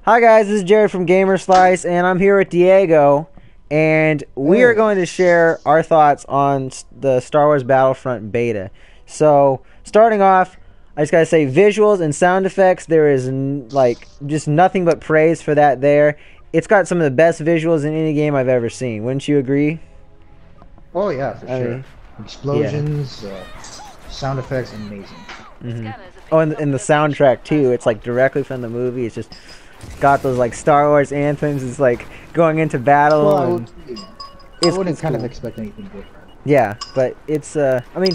Hi guys, this is Jared from GamerSlice, and I'm here with Diego, and we are going to share our thoughts on the Star Wars Battlefront beta. So, starting off, I just gotta say, visuals and sound effects, there is just nothing but praise for that there. It's got some of the best visuals in any game I've ever seen. Wouldn't you agree? Oh yeah, for sure. mean, Explosions, sound effects, amazing. Oh, and the soundtrack too. It's like directly from the movie. It's just got those like Star Wars anthems. It's like going into battle. Well, I wouldn't kind cool. of expect anything different. Yeah, but it's I mean,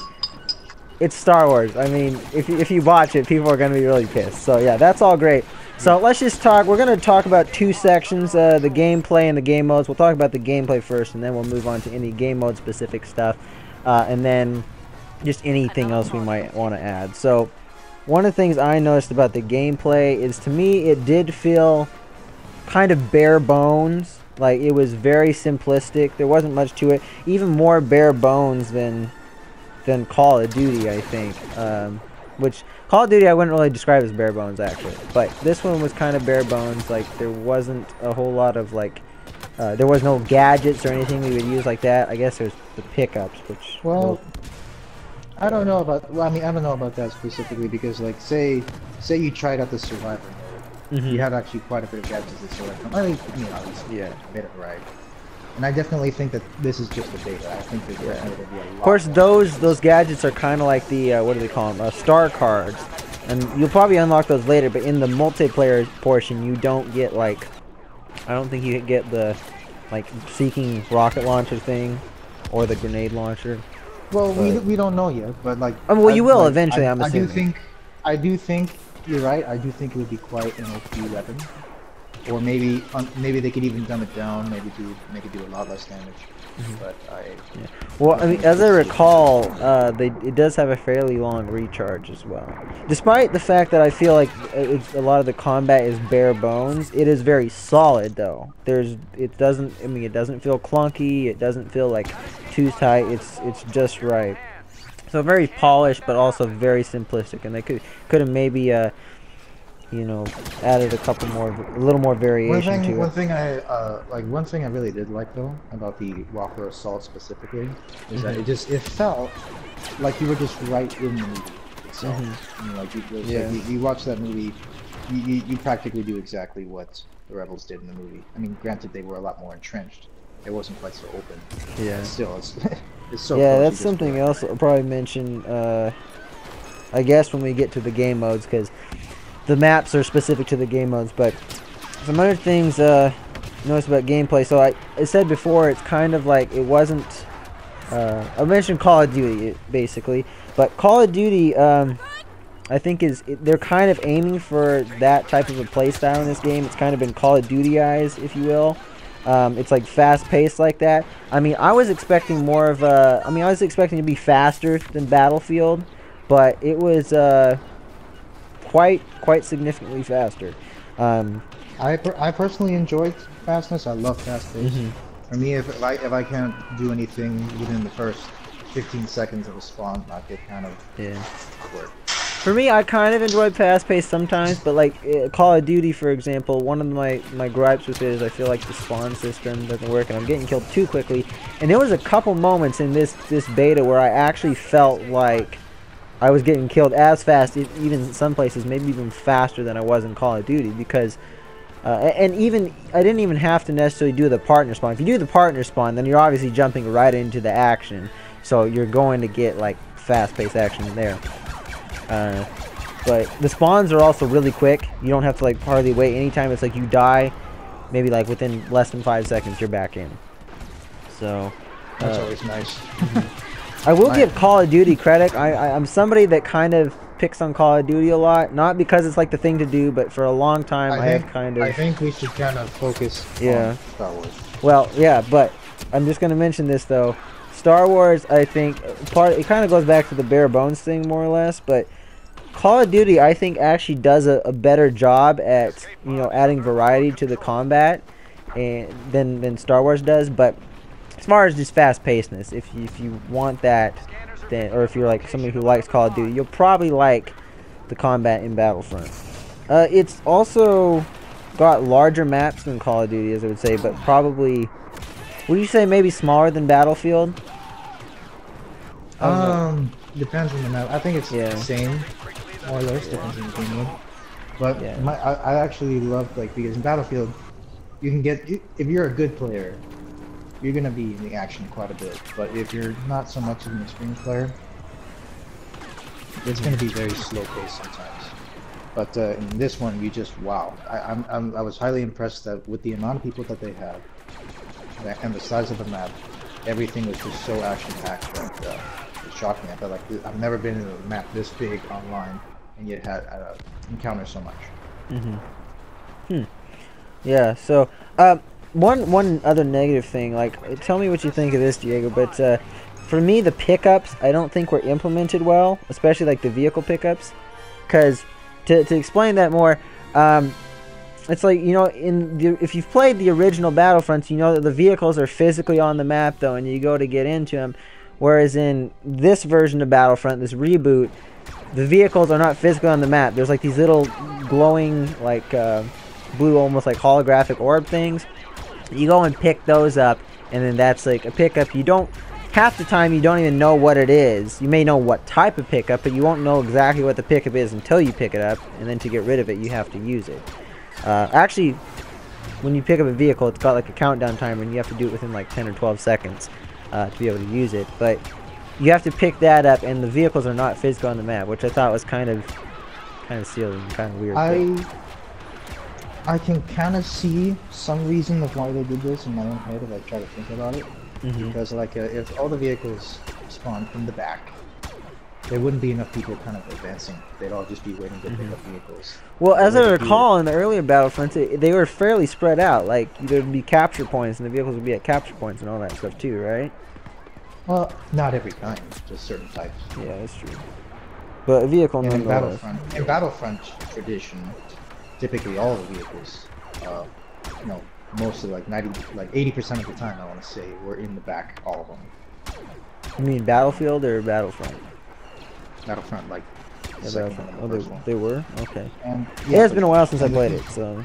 it's Star Wars. I mean, if you watch it, people are gonna be really pissed. So yeah, that's all great. So let's just talk. We're gonna talk about two sections: the gameplay and the game modes. We'll talk about the gameplay first, and then we'll move on to any game mode specific stuff, and then just anything else we might want to add. So one of the things I noticed about the gameplay is, to me, it did feel kind of bare bones. Like, it was very simplistic. There wasn't much to it. Even more bare bones than Call of Duty, I think. Which Call of Duty I wouldn't really describe as bare bones, actually. But this one was kind of bare bones. Like, there wasn't a whole lot of like there was no gadgets or anything we would use like that. I guess there's the pickups, which I don't know about. Well, I mean, I don't know about that specifically because, like, say you tried out the survivor mode, you had actually quite a bit of gadgets that select from. I mean, obviously, a bit of variety. And I definitely think that this is just a beta. I think there's definitely going to be a lot. Of course, those gadgets are kind of like the what do they call them? Star cards, and you'll probably unlock those later. But in the multiplayer portion, you don't get like, I don't think you get the like seeking rocket launcher thing or the grenade launcher. Well, we don't know yet, but like. I mean, well, you will eventually. I'm assuming. I do think you're right. I do think it would be quite an OP weapon, or maybe they could even dumb it down. Maybe do a lot less damage. But well, I mean, as I recall, it does have a fairly long recharge as well. Despite the fact that I feel like a lot of the combat is bare bones, it is very solid though. It doesn't feel clunky. It doesn't feel like too tight. It's just right. So very polished, but also very simplistic. And they could have maybe added a little more variation to it. One thing I really did like though about the Walker Assault specifically is that it felt like you were just right in the movie itself. Like you watch that movie, you practically do exactly what the rebels did in the movie. I mean, granted they were a lot more entrenched. It wasn't quite so open. Yeah. But still, it's so. Yeah, that's something else I'll probably mention. I guess when we get to the game modes, because the maps are specific to the game modes, but some other things noticed about gameplay. So I said before, it's kind of like it wasn't. I mentioned Call of Duty basically, but Call of Duty, I think they're kind of aiming for that type of a play style in this game. It's kind of been Call of Duty-ized, if you will. It's like fast-paced like that. I mean, I was expecting more of a. I mean, I was expecting to be faster than Battlefield, but it was quite significantly faster. I personally enjoyed fastness. I love fast pace. For me, if I can't do anything within the first 15 seconds of a spawn, I get kind of awkward. For me, I kind of enjoy fast pace sometimes, but like Call of Duty, for example, one of my gripes with it is I feel like the spawn system doesn't work, and I'm getting killed too quickly. And there was a couple moments in this beta where I actually felt like I was getting killed as fast, even in some places, maybe even faster than I was in Call of Duty, because, and even, I didn't even have to necessarily do the partner spawn. If you do the partner spawn, then you're obviously jumping right into the action, so you're going to get, like, fast-paced action there. But the spawns are also really quick. You don't have to, like, hardly wait. Anytime it's like you die, maybe, like, within less than 5 seconds, you're back in. So, that's always nice. I will give Call of Duty credit. I'm somebody that kind of picks on Call of Duty a lot, not because it's like the thing to do, but for a long time I think we should kind of focus on Star Wars. Well, yeah, but I'm just going to mention this though. Star Wars, I think it kind of goes back to the bare bones thing more or less, but Call of Duty I think actually does a better job at adding variety to the combat than Star Wars does, but as far as just fast-pacedness, if you want that, then, or if you're like somebody who likes Call of Duty, you'll probably like the combat in Battlefront. It's also got larger maps than Call of Duty, as I would say, but probably, would you say maybe smaller than Battlefield? Depends on the map. I think it's the same, more or less, depends on the game mode. But I actually love, like, because in Battlefield, you can get, if you're a good player, you're gonna be in the action quite a bit. But if you're not so much of an experienced player, it's gonna be very slow paced sometimes. But in this one, you just wow! I was highly impressed that with the amount of people that they had, and the size of the map, everything was just so action packed that it shocked me. I felt like I've never been in a map this big online, and yet had encountered so much. Yeah. So one other negative thing, like, tell me what you think of this, Diego. But for me, the pickups I don't think were implemented well, especially like the vehicle pickups, because to explain that more, it's like, you know, if you've played the original Battlefronts, you know that the vehicles are physically on the map though, and you go to get into them. Whereas in this version of Battlefront, this reboot, the vehicles are not physically on the map. There's like these little glowing, like blue, almost like holographic orb things. You go and pick those up, and then that's like a pickup. You don't, half the time you don't even know what it is. You may know what type of pickup, but you won't know exactly what the pickup is until you pick it up, and then to get rid of it you have to use it. Actually, when you pick up a vehicle, it's got like a countdown timer, and you have to do it within like 10 or 12 seconds to be able to use it. But you have to pick that up, and the vehicles are not physical on the map, which I thought was kind of silly and kind of weird. I can kind of see some reason of why they did this in my own head if I try to think about it. Because like if all the vehicles spawn in the back, there wouldn't be enough people kind of advancing. They'd all just be waiting to pick up vehicles. Well, as I recall, in the earlier Battlefronts, they were fairly spread out. Like, there'd be capture points, and the vehicles would be at capture points and all that stuff too, right? Well, not every time, just certain types. Yeah, that's true. But a vehicle in Battlefront tradition, typically all the vehicles, you know, mostly like 80% of the time, I want to say, were in the back, all of them. You mean Battlefield or Battlefront? Battlefront, like, they were? Okay. And yeah, it's been a while since I played it, so.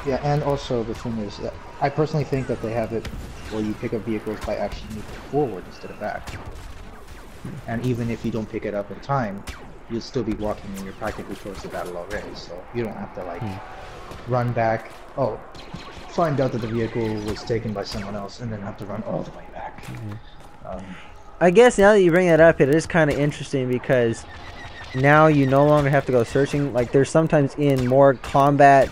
Yeah, and also the thing is that I personally think that they have it where you pick up vehicles by actually moving forward instead of back. And even if you don't pick it up in time, you'll still be walking and you're practically towards the battle already, so you don't have to like run back, find out that the vehicle was taken by someone else, and then have to run all the way back. I guess now that you bring that up, it is kind of interesting because now you no longer have to go searching. Like, there's sometimes in more combat,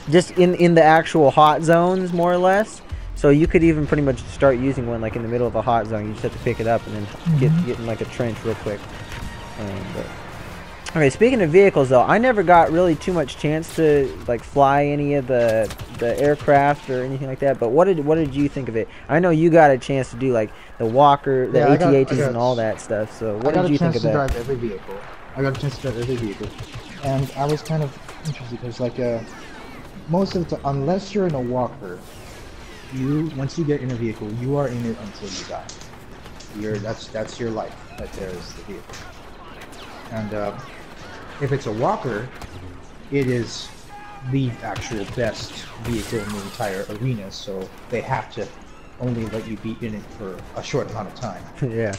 just in the actual hot zones, more or less. So you could even pretty much start using one like in the middle of a hot zone. You just have to pick it up and then get in like a trench real quick. Okay, speaking of vehicles though, I never got really too much chance to like fly any of the aircraft or anything like that. But what did you think of it? I know you got a chance to do like the Walker, the AT-ATs and all that stuff. So what did you think of that? I got a chance to drive every vehicle. I got a chance to drive every vehicle, and I was kind of interested because like most of the time, unless you're in a Walker, once you get in a vehicle, you are in it until you die. That's your life. Right there is the vehicle. And if it's a Walker, it is the actual best vehicle in the entire arena, so they have to only let you be in it for a short amount of time. Yeah.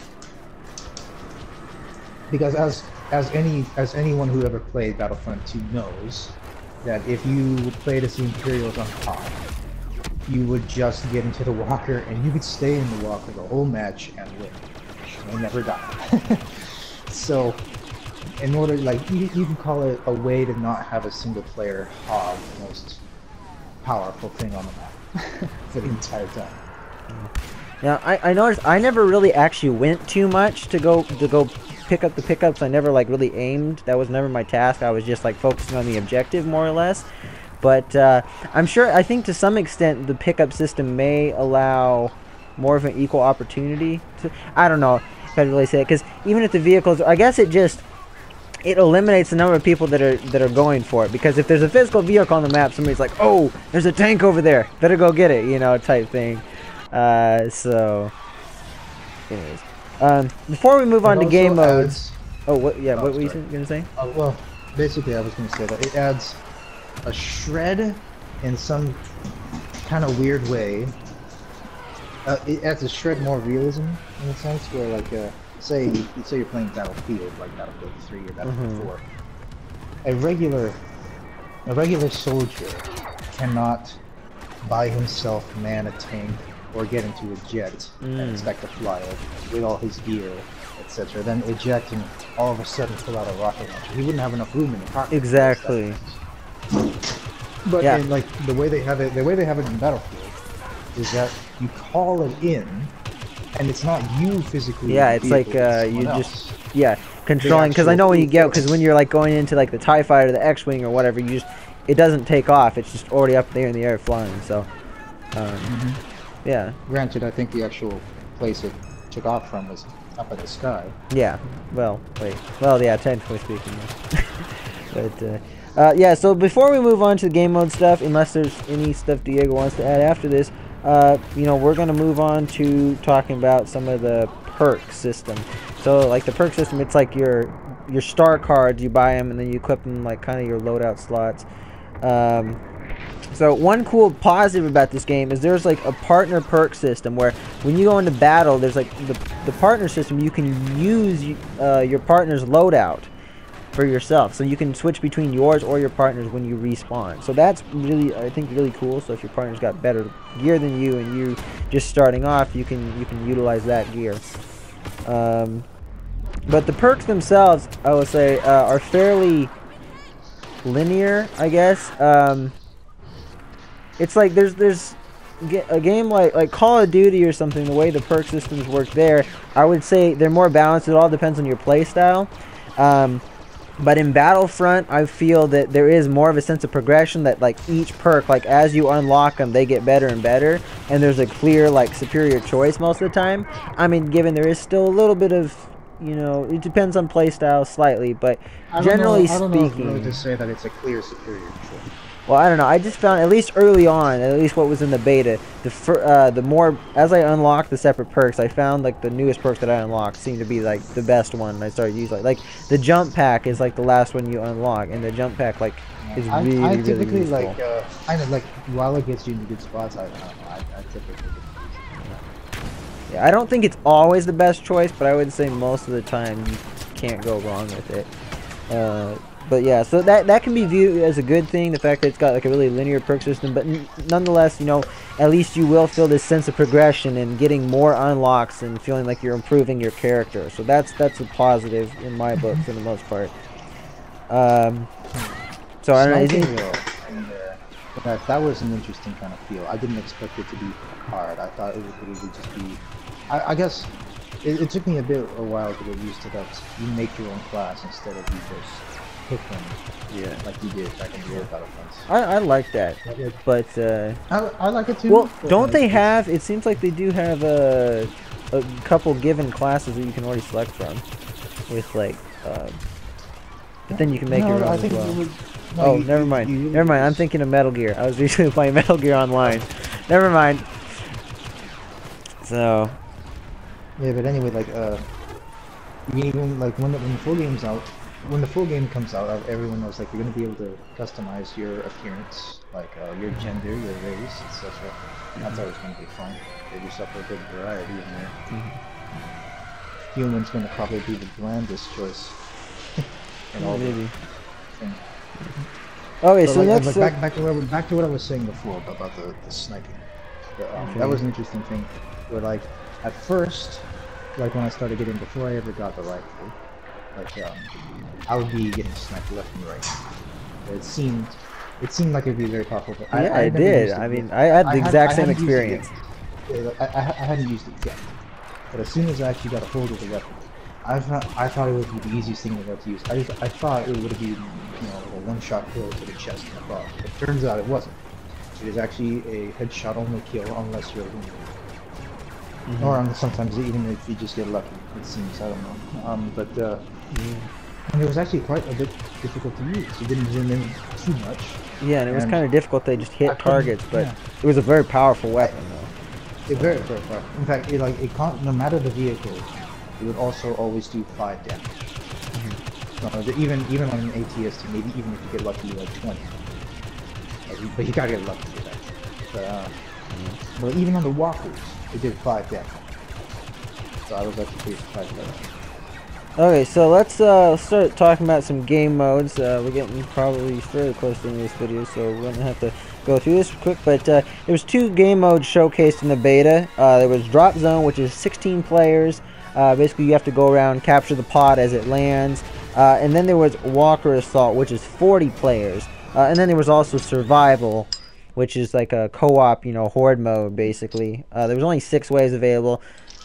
Because as anyone who ever played Battlefront 2 knows, that if you played as the Imperials on top, you would just get into the Walker and you could stay in the Walker the whole match and win. And never die. So, in order, like, you can call it a way to not have a single player hog the most powerful thing on the map for the entire time. Now, I noticed I never really actually went too much to go pick up the pickups. I never like really aimed. That was never my task. I was just like focusing on the objective more or less. But I'm sure, I think to some extent the pickup system may allow more of an equal opportunity to, I don't know if I'd really say it, because even if the vehicles, I guess it eliminates the number of people that are going for it, because if there's a physical vehicle on the map, somebody's like, oh, there's a tank over there, better go get it, you know, type thing. So anyways, before we move on to game modes, what were you gonna say? Well, basically I was gonna say that it adds a shred in some kind of weird way. It adds a shred more realism in a sense where, like, say you're playing Battlefield, like Battlefield 3 or Battlefield 4. A regular soldier cannot by himself man a tank or get into a jet and expect to fly with all his gear, etc. Then eject and all of a sudden pull out a rocket launcher. He wouldn't have enough room in the cockpit. Exactly. But in, like, the way they have it in Battlefield is that you call it in, and it's not you physically. Yeah, it's like you just controlling. Because I know when you get, because when you're like going into like the TIE fighter, the X-wing or whatever, you just it doesn't take off. It's just already up there in the air flying. So, yeah. Granted, I think the actual place it took off from was up in the sky. Yeah. Well, wait. Well, yeah, technically speaking. But yeah. So before we move on to the game mode stuff, unless there's any stuff Diego wants to add after this. You know, we're gonna move on to talking about some of the perk system. So, like the perk system, it's like your star cards. You buy them and then you equip them like kind of your loadout slots. So one cool positive about this game is there's like a partner perk system where when you go into battle, there's like the partner system. You can use your partner's loadout for yourself, so you can switch between yours or your partners when you respawn. So that's really, I think, really cool. So if your partner's got better gear than you and you just starting off, you can utilize that gear. But the perks themselves, I would say, are fairly linear, I guess. It's like there's a game like Call of Duty or something. The way the perk systems work there, I would say they're more balanced. It all depends on your play style. But in Battlefront, I feel that there is more of a sense of progression, that like each perk, like as you unlock them, they get better and better, and there's a clear like superior choice most of the time. I mean, given there is still a little bit of, you know, it depends on playstyle slightly, but generally speaking, I don't know if really to say that it's a clear superior choice. Well, I don't know. I just found, at least early on, at least what was in the beta, the more, as I unlocked the separate perks, I found like the newest perks that I unlocked seemed to be like the best one. And I started using like the jump pack is like the last one you unlock, and the jump pack like is really I typically really useful. like kind of like while it gets you into good spots, I typically. Yeah, I don't think it's always the best choice, but I would say most of the time you can't go wrong with it. But yeah, so that can be viewed as a good thing, the fact that it's got like a really linear perk system, but nonetheless, you know, at least you will feel this sense of progression and getting more unlocks and feeling like you're improving your character. So that's a positive in my book for the most part. So I don't know. That was an interesting kind of feel. I didn't expect it to be hard. I thought it would just be. I guess it took me a while to get used to that. You make your own class instead of you just pick them. Yeah, like you did back in the old Battlefronts. I like that, but I like it too. Well, don't they have? It seems like they do have a couple given classes that you can already select from, with like. But then you can make your own as well. Oh, never mind. Never mind. I'm thinking of Metal Gear. I was recently playing Metal Gear Online. Never mind. So. Yeah, but anyway, like even like when the full game's out, when the full game comes out, everyone knows like you're gonna be able to customize your appearance, like your gender, your race, etc. That's always gonna be fun. Give yourself a good variety in there. Human's gonna probably be the blandest choice. Maybe. Okay, so like, let's back to what I was saying before about the sniping. That was an interesting thing. Where like at first, like when I started getting, before I ever got the rifle, like I would be getting sniped left and right. It seemed like it'd be very powerful. But yeah, I did. I mean, I had the exact same experience. I hadn't used it yet, but as soon as I actually got a hold of the weapon, I thought it would be the easiest thing ever to use. I thought it would be, you know, like a one-shot kill to the chest and above. It turns out it wasn't. It is actually a headshot only kill unless you're wounded. Or sometimes even if you just get lucky, it seems. I don't know. And it was actually quite a bit difficult to use. It didn't zoom in too much. Yeah, and it was kind of difficult to just hit targets, but it was a very powerful weapon, though. It's very, very powerful. In fact, no matter the vehicle, it would also always do 5 damage. So even on an ATST, maybe even if you get lucky, like 20. But you gotta get lucky for that. But even on the walkers, it did 5 damage. So I was actually pretty surprised by that. Okay, so let's start talking about some game modes. We're getting probably fairly close to the end of this video, so we're going to have to go through this quick. But there was 2 game modes showcased in the beta. There was Drop Zone, which is 16 players. Basically, you have to go around, capture the pod as it lands. And then there was Walker Assault, which is 40 players. And then there was also Survival, which is like a co-op, you know, horde mode, basically. There was only 6 ways available.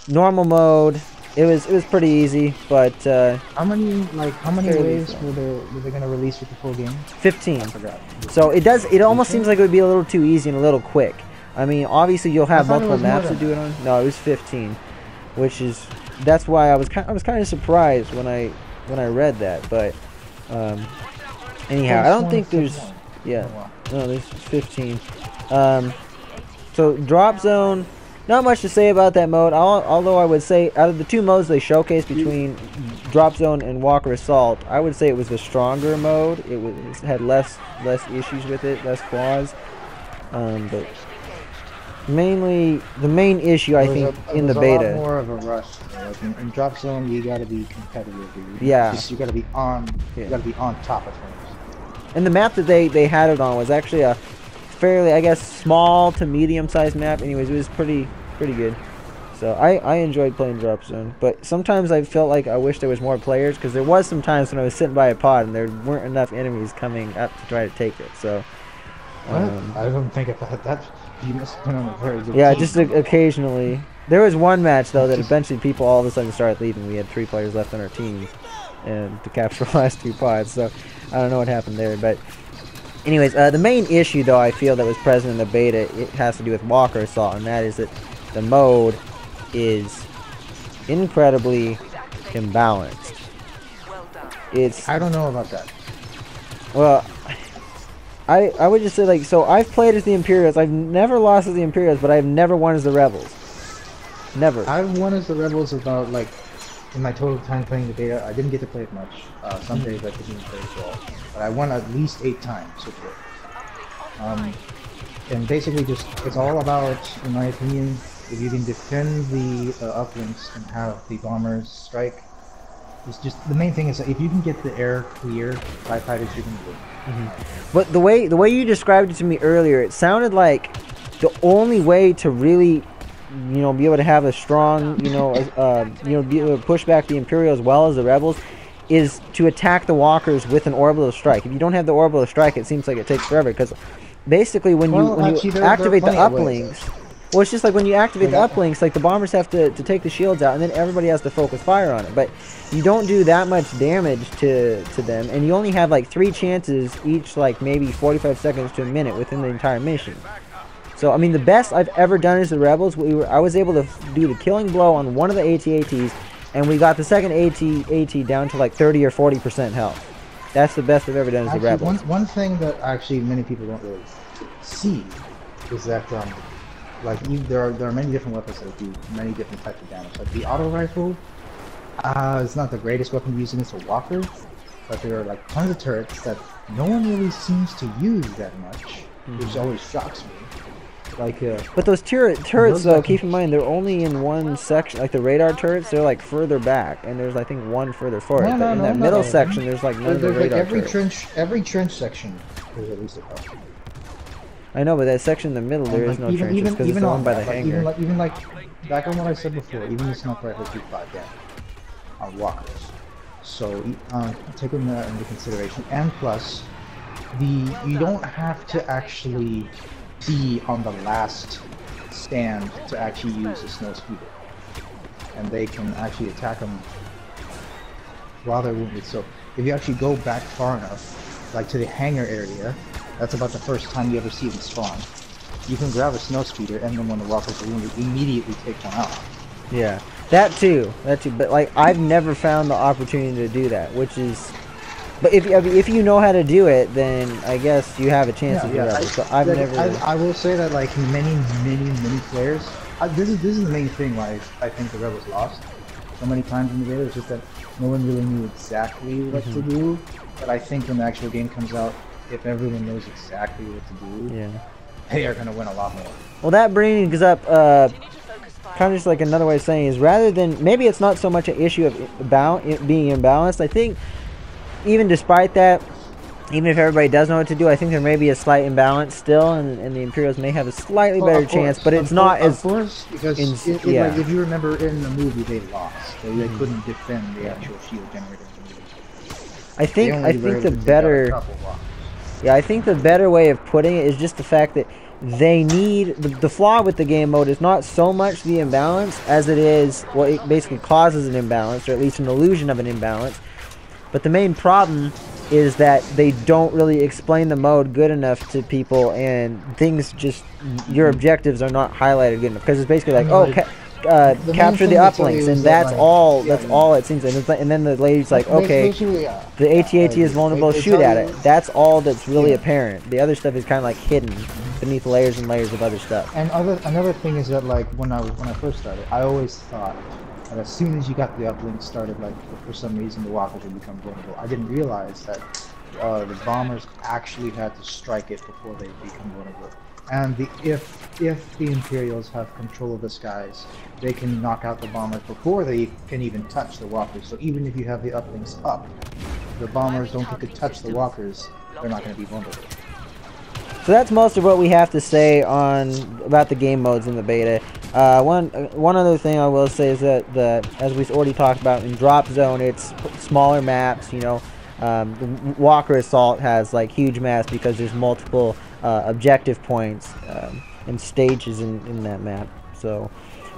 Normal mode. It was pretty easy, but how many waves were they gonna release with the full game? 15. I forgot. So it almost seems like it would be a little too easy and a little quick. I mean, obviously you'll have multiple maps to do it on. No, it was 15, that's why I was kind of surprised when I read that. But anyhow, I don't think there's no, there's 15. So Drop Zone. Not much to say about that mode, although I would say out of the 2 modes they showcased between Drop Zone and Walker Assault, I would say it was the stronger mode. It had less issues with it, less flaws. But mainly the main issue I think in the beta. There's a lot more of a rush. Like in Drop Zone, you gotta be competitive. You gotta be on. You gotta be on top of things. And the map that they had it on was actually a fairly, I guess, small to medium-sized map. Anyways, it was pretty good. So I enjoyed playing Drop Zone, but sometimes I felt like I wish there was more players, because there was some times when I was sitting by a pod and there weren't enough enemies coming up to try to take it. So I don't think about that. You must have been on a very good yeah, team. just occasionally. There was one match though that eventually people all of a sudden started leaving. We had 3 players left on our team, and to capture the last 2 pods. So I don't know what happened there, but anyways, the main issue though I feel that was present in the beta, it has to do with Walker Assault, and that is that the mode is incredibly imbalanced. I don't know about that. Well, I would just say, like, so I've played as the Imperials. I've never lost as the Imperials, but I've never won as the Rebels. Never. I've won as the Rebels about, like, in my total time playing the beta. I didn't get to play it much. Some days I didn't play as well. But I won at least 8 times with it. And basically just, it's all about, in my opinion, if you can defend the uplinks and have the bombers strike. It's just, the main thing is that if you can get the air clear, TIE fighters, you can win. But the way you described it to me earlier, it sounded like the only way to really, you know, be able to have a strong, be able to push back the Imperial as well as the Rebels, is to attack the walkers with an orbital strike. If you don't have the orbital strike, it seems like it takes forever, because basically when you activate the uplinks, well, it's just like when you activate the uplinks, like the bombers have to take the shields out, and then everybody has to focus fire on it. But you don't do that much damage to them, and you only have like 3 chances each, like maybe 45 seconds to a minute within the entire mission. So I mean, the best I've ever done is the Rebels. I was able to do the killing blow on one of the AT-ATs, and we got the second AT down to like 30 or 40% health. That's the best I've ever done as the Rebels. One thing that actually many people don't really see is that like there are many different weapons that do many different types of damage. Like the auto rifle, it's not the greatest weapon to use against a walker, but there are like tons of turrets that no one really seems to use that much, which always shocks me. Like, but those turrets though, keep in mind they're only in one section. Like the radar turrets, they're like further back, and there's I think one further forward. But in that middle section, there's like none of the radar turrets. Every trench section there's at least a couple. I know, but that section in the middle, there is no trenches because it's the one by the hangar. Even like back on what I said before, even the sniper rifles do 5 damage on walkers. So take them into consideration. And plus, you don't have to actually be on the last stand to actually use the snow speeder, and they can actually attack them while they're wounded. So if you actually go back far enough, like to the hangar area, that's about the first time you ever see them spawn. You can grab a snow speeder, and then when the walkers are wounded, immediately take one out. Yeah, that too. But like, I've never found the opportunity to do that, which is. But if you know how to do it, then I guess you have a chance to do that. So I've never. I will say that like many players. This is the main thing why I think the Rebels lost so many times in the beta. It's just that no one really knew exactly what to do. But I think when the actual game comes out, if everyone knows exactly what to do, Yeah. they are gonna win a lot more. Well, that brings up kind of just like another way of saying is rather than maybe it's not so much an issue of it being imbalanced. I think even despite that, even if everybody does know what to do, I think there may be a slight imbalance still, and the Imperials may have a slightly better chance, but it's not as... Of course, because like, if you remember in the movie, they lost. They couldn't defend the actual shield generator in the movie. I think the better... Yeah, I think the better way of putting it is just the fact that they need... The flaw with the game mode is not so much the imbalance as it is... Well, it basically causes an imbalance, or at least an illusion of an imbalance. But the main problem is that they don't really explain the mode good enough to people, and things just... Your objectives are not highlighted good enough. Because it's basically like, oh, capture the uplinks, and that's all. That's all it seems. And then the lady's like, okay, the AT-AT is vulnerable. Shoot at it. That's all that's really apparent. The other stuff is kind of like hidden beneath layers and layers of other stuff. And another thing is that like when I first started, I always thought that as soon as you got the uplinks started, like for some reason the walkers would become vulnerable. I didn't realize that the bombers actually had to strike it before they become vulnerable. And if the Imperials have control of the skies, they can knock out the bombers before they can even touch the walkers. So even if you have the uplinks up, the bombers don't get to touch the walkers, they're not going to be vulnerable. So that's most of what we have to say about the game modes in the beta. One other thing I will say is that as we already talked about in Drop Zone, it's smaller maps. You know, the Walker Assault has like huge maps because there's multiple objective points and stages in that map. So,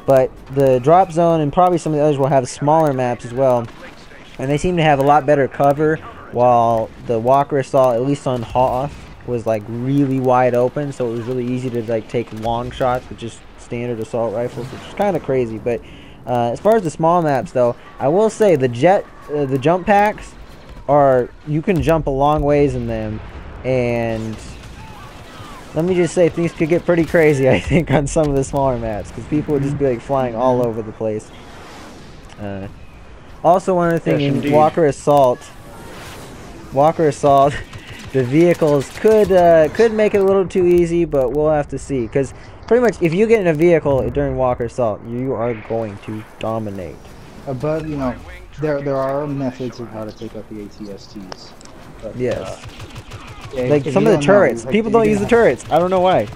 but the Drop Zone and probably some of the others will have smaller maps as well, and they seem to have a lot better cover. While the Walker Assault, at least on Hoth, was like really wide open, so it was really easy to like take long shots with just standard assault rifles, which is kind of crazy. But as far as the small maps, though, I will say the jump packs you can jump a long ways in them, and let me just say things could get pretty crazy, I think, on some of the smaller maps, because people would just be like flying all over the place. Also, one other thing, in Walker Assault, the vehicles could make it a little too easy, but we'll have to see. Because pretty much, if you get in a vehicle during Walker Assault, you are going to dominate. But you know, there are methods of how to take out the ATSTs. But, yes. Like some of the turrets, people don't use the turrets. I don't know why.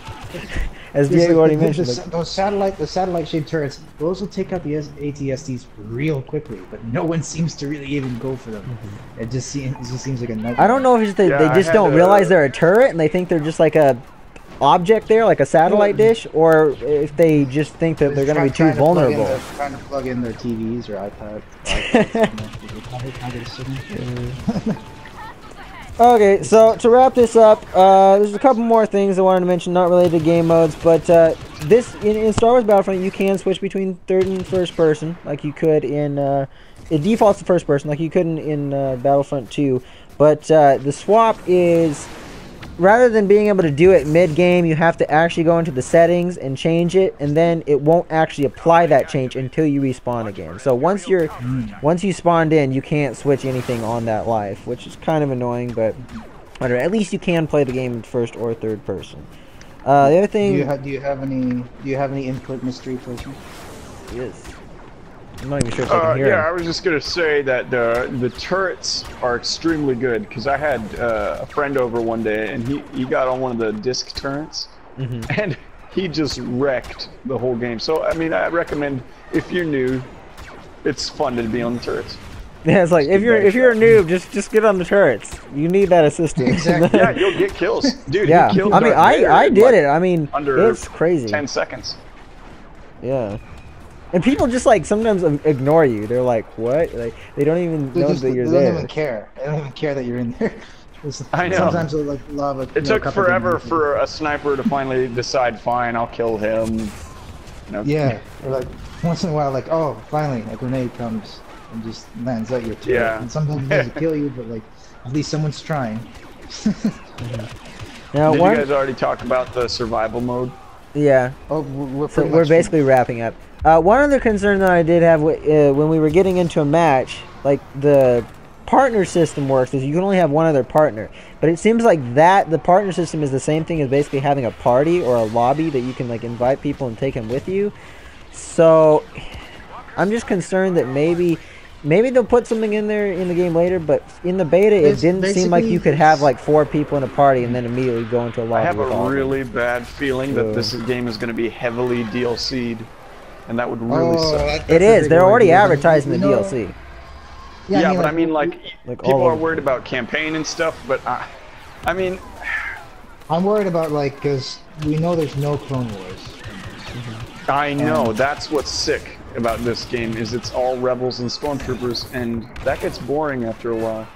As Diego already mentioned, those satellite shaped turrets, those will take out the ATSTs real quickly, but no one seems to really even go for them. It just seems like a nightmare. I don't know if it's they just don't realize they're a turret and they think they're just like a object there, like a satellite dish, or if they just think that they're going to be too vulnerable. Trying to plug in their TVs or iPads. Okay, so to wrap this up, there's a couple more things I wanted to mention, not related to game modes, but this in Star Wars Battlefront, you can switch between third and first person, like you could in it defaults to first person, like you could in Battlefront 2. But the swap is, rather than being able to do it mid-game, you have to actually go into the settings and change it, and then it won't actually apply that change until you respawn again. So once you spawned in, you can't switch anything on that life, which is kind of annoying, but whatever. At least you can play the game in first or third person. The other thing, do you have any input, mystery person? Yes. I'm not even sure if I can hear him. I was just gonna say that the turrets are extremely good, because I had a friend over one day and he got on one of the disc turrets, and he just wrecked the whole game. So I mean, I recommend, if you're new, it's fun to be on the turrets. Yeah, it's like if you're a noob, just get on the turrets. You need that assistance. Exactly. Yeah, you'll get kills, dude. Yeah, He killed I mean, I did it. I mean, under it's crazy. 10 seconds. Yeah. And people just like sometimes ignore you. They're like, "What?" Like they don't even know that you're there. They don't even care. They don't even care that you're in there. I know. Sometimes like lava. It took forever for a sniper to finally decide, fine, I'll kill him. No. Yeah. Or like once in a while, like, oh, finally a grenade comes and just lands at your turret. Yeah. And sometimes it doesn't kill you, but like at least someone's trying. Now, did you guys already talk about the survival mode? Yeah. Oh, we're basically wrapping up. One other concern that I did have when we were getting into a match, like the partner system works is you can only have one other partner. But it seems like that the partner system is the same thing as basically having a party or a lobby that you can like invite people and take them with you. So I'm just concerned that maybe they'll put something in there in the game later, but in the beta it didn't seem like you could have like 4 people in a party and then immediately go into a lobby. I have with all a of them. really bad feeling that this game is going to be heavily DLC'd, and that would really suck. It is. They're already advertising the DLC. Yeah, but I mean, like people are worried about campaign and stuff, but I mean, I'm worried about like because we know there's no Clone Wars. I know that's what's sick about this game is it's all rebels and stormtroopers, and that gets boring after a while.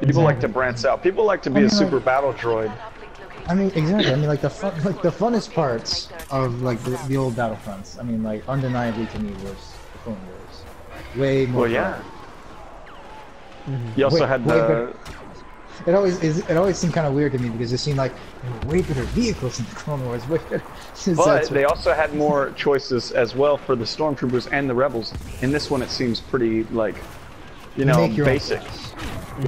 People like to branch out. People like to be a super battle droid. I mean, exactly. I mean, like the funnest parts of like the old Battlefronts. I mean, like undeniably to me was the Clone Wars. Way more. Well, yeah. You also had the. It always seemed kind of weird to me because it seemed like there were way better vehicles in the Clone Wars. But they also had more choices as well for the stormtroopers and the rebels. In this one, it seems pretty like, you know, basic.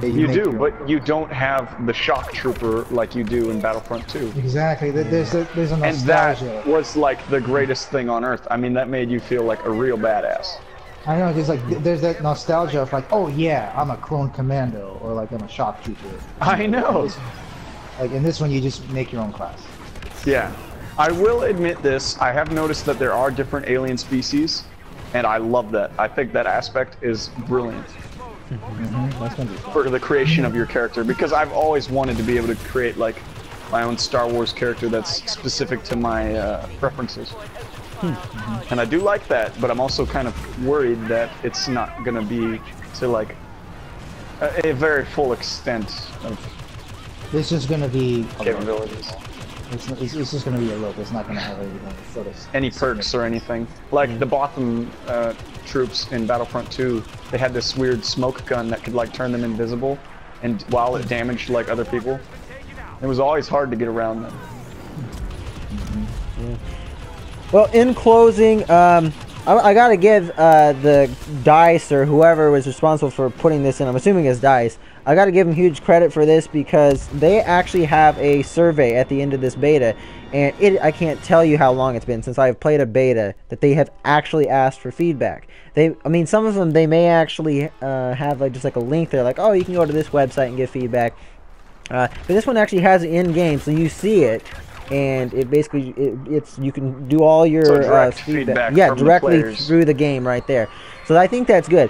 Yeah, you do, but you don't have the shock trooper like you do in Battlefront 2. Exactly. There's a nostalgia. And that was like the greatest thing on earth. I mean, that made you feel like a real badass. I know, because like there's that nostalgia of like, oh yeah, I'm a clone commando, or like I'm a shock trooper. I know. Like in this one, you just make your own class. Yeah, I will admit this. I have noticed that there are different alien species, and I love that. I think that aspect is brilliant That's gonna be fun. for the creation of your character, because I've always wanted to be able to create like my own Star Wars character that's specific to my preferences. And I do like that, but I'm also kind of worried that it's not going to be to like a very full extent of It's just gonna be capabilities. It's just gonna be a look. It's not gonna have Any perks or anything. Like the Botham troops in Battlefront 2, they had this weird smoke gun that could like turn them invisible, and while it damaged like other people, it was always hard to get around them. Well, in closing, I gotta give the DICE or whoever was responsible for putting this in, I'm assuming it's DICE, I gotta give them huge credit for this because they actually have a survey at the end of this beta, and I can't tell you how long it's been since I've played a beta that they have actually asked for feedback. I mean, some of them they may actually have like just like a link there, like, oh, you can go to this website and give feedback, but this one actually has it in game, so you see it. And it basically, it's you can do all your feedback directly through the game right there. So I think that's good.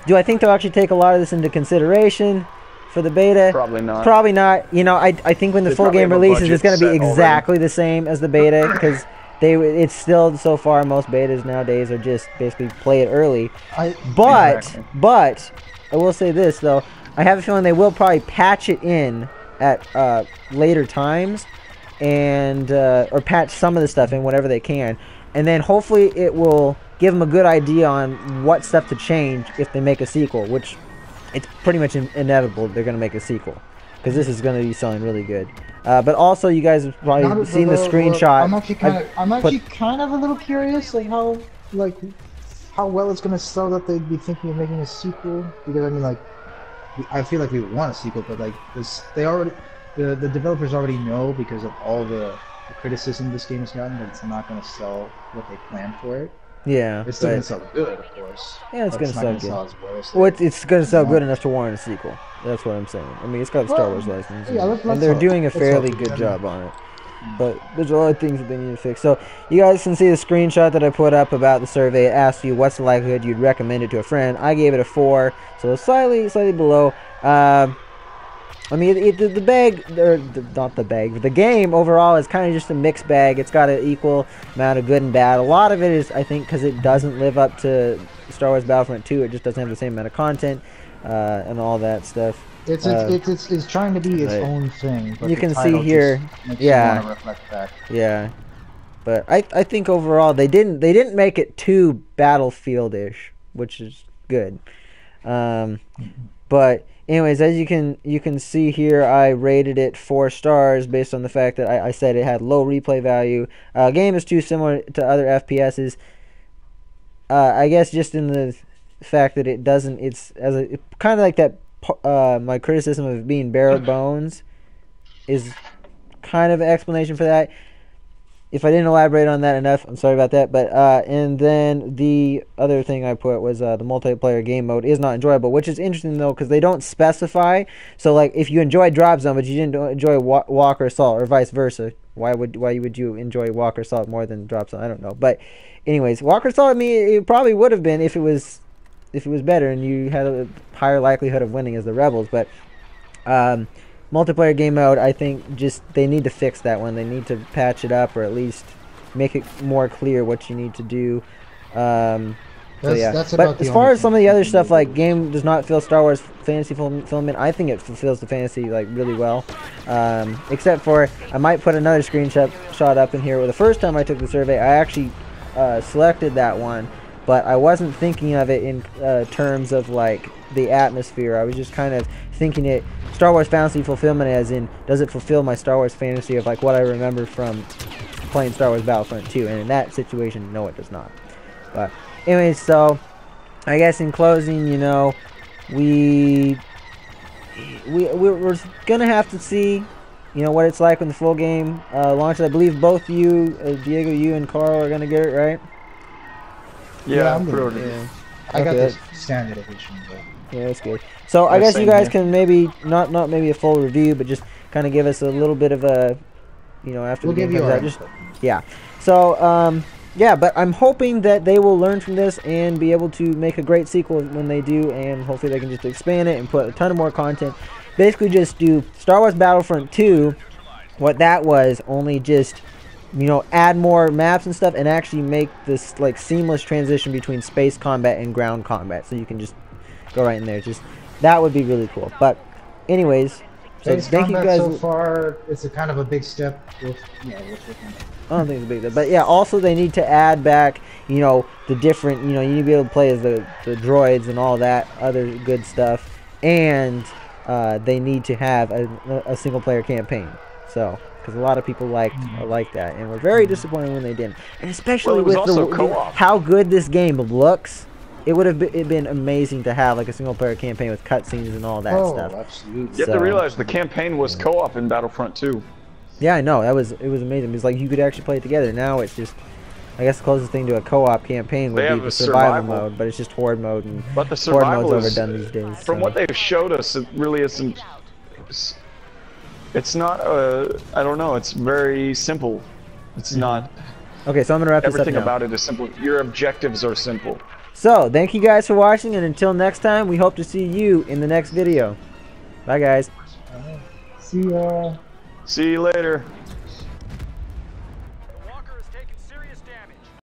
Do I think they'll actually take a lot of this into consideration for the beta? Probably not. Probably not. You know, I think when the full game releases, it's going to be exactly the same as the beta because it's still so far most betas nowadays are just basically play it early. But I will say this though, I have a feeling they will probably patch it in at later times. And or patch some of the stuff in whenever they can, and then hopefully it will give them a good idea on what stuff to change if they make a sequel, which it's pretty much inevitable they're going to make a sequel because this is going to be selling really good. But also you guys have probably seen the screenshot. I'm actually kind of a little curious how well it's going to sell that they'd be thinking of making a sequel, because I mean like I feel like we would want a sequel, but like this the developers already know because of all the criticism this game has gotten that it's not going to sell what they planned for it. Yeah, it's still going to sell good, of course. Yeah, it's going to sell good. It's going to sell good enough to warrant a sequel. That's what I'm saying. I mean, it's got a Star Wars license, and they're doing a fairly good job on it. But there's a lot of things that they need to fix. So you guys can see the screenshot that I put up about the survey. It asked you what's the likelihood you'd recommend it to a friend. I gave it a 4, so slightly below. I mean, the game overall is kind of just a mixed bag. It's got an equal amount of good and bad. A lot of it is, I think, because it doesn't live up to Star Wars Battlefront 2. It just doesn't have the same amount of content and all that stuff. It's trying to be its own thing. But you can see here, yeah, yeah. But I think overall they didn't make it too Battlefield-ish, which is good. But anyways, as you can see here, I rated it 4 stars based on the fact that I said it had low replay value. Game is too similar to other FPSs. I guess just in the fact that it doesn't. It's kind of like that my criticism of it being bare bones is kind of an explanation for that. If I didn't elaborate on that enough, I'm sorry about that. But and then the other thing I put was the multiplayer game mode is not enjoyable, which is interesting though because they don't specify. So like if you enjoy Drop Zone but you didn't enjoy Walker Assault or vice versa, why would you enjoy Walker Assault more than Drop Zone? I don't know. But anyways, Walker Assault, I mean, it probably would have been if it was better and you had a higher likelihood of winning as the Rebels. But multiplayer game mode, I think just they need to fix that one. They need to patch it up or at least make it more clear what you need to do. That's but as far as some of the other stuff, like game does not feel Star Wars fantasy fulfillment, I think it fulfills the fantasy like really well. Except for I might put another screenshot up in here. Well, the first time I took the survey, I actually selected that one, but I wasn't thinking of it in terms of like the atmosphere. I was just kind of thinking it Star Wars fantasy fulfillment as in, does it fulfill my Star Wars fantasy of like what I remember from playing Star Wars Battlefront 2? And in that situation, no, it does not. But anyways, so I guess in closing, you know, we're gonna have to see, you know, what it's like when the full game launches. I believe both you, Diego, you and Carl are gonna get it, right? Yeah, I'm I'm yeah. I got the standard edition, but yeah, that's good. So I guess you guys can maybe not maybe a full review, but just kind of give us a little bit of a, you know, after the game comes out. Just yeah. So yeah, but I'm hoping that they will learn from this and be able to make a great sequel when they do, and hopefully they can just expand it and put a ton of more content. Basically, just do Star Wars Battlefront 2, what that was, only just, you know, add more maps and stuff, and actually make this like seamless transition between space combat and ground combat, so you can just go right in there. Just that would be really cool. But anyways, so thank you guys. So far, it's a kind of a big step. I don't think it's a big deal, but yeah. Also, they need to add back, you know, the different, you know, you need to be able to play as the droids and all that other good stuff, and they need to have a single player campaign. So, because a lot of people like that, and we're very disappointed when they didn't, and especially with how good this game looks. It would have been amazing to have like a single player campaign with cutscenes and all that stuff. Absolutely. You have to realize the campaign was co-op in Battlefront 2. Yeah, I know. It was amazing. It's like you could actually play it together. Now it's just, I guess the closest thing to a co-op campaign would be the survival mode, but it's just horde mode, and but the survival horde mode's overdone these days. From what they've showed us, it really isn't. It's not. I don't know. It's very simple. It's not. Okay, so I'm gonna wrap this up now. Everything about it is simple. Your objectives are simple. So, thank you guys for watching, and until next time, we hope to see you in the next video. Bye, guys. See ya. See you later.